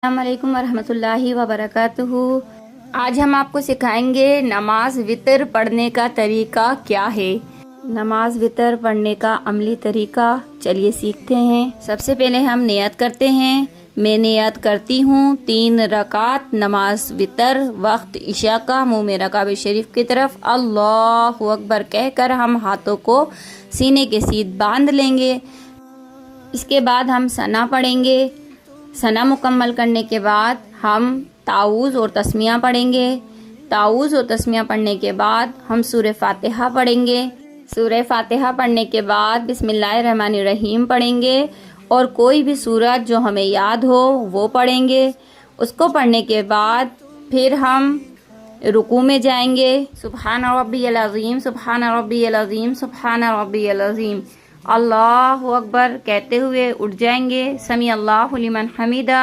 السلام علیکم ورحمۃ اللہ وبرکاتہ۔ آج ہم آپ کو سکھائیں گے نماز وطر پڑھنے کا طریقہ کیا ہے۔ نماز وطر پڑھنے کا عملی طریقہ چلیے سیکھتے ہیں۔ سب سے پہلے ہم نیت کرتے ہیں۔ میں نیت کرتی ہوں 3 رکعت نماز وطر وقت عشاء کا، منہ میں رکعت شریف کی طرف اللہ اکبر کہہ کر ہم ہاتھوں کو سینے کے سیدھ باندھ لیں گے۔ اس کے بعد ہم ثنا پڑھیں گے۔ ثنا مکمل کرنے کے بعد ہم تعوذ اور تسمیہ پڑھیں گے۔ تعوذ اور تسمیہ پڑھنے کے بعد ہم سورہ فاتحہ پڑھیں گے۔ سورہ فاتحہ پڑھنے کے بعد بسم اللہ الرحمن الرحیم پڑھیں گے اور کوئی بھی سورت جو ہمیں یاد ہو وہ پڑھیں گے۔ اس کو پڑھنے کے بعد پھر ہم رکوع میں جائیں گے۔ سبحان ربی العظیم، سبحان ربی العظیم، سبحان ربی العظیم، اللہ اکبر کہتے ہوئے اٹھ جائیں گے۔ سمیع اللہ لمن حمیدہ۔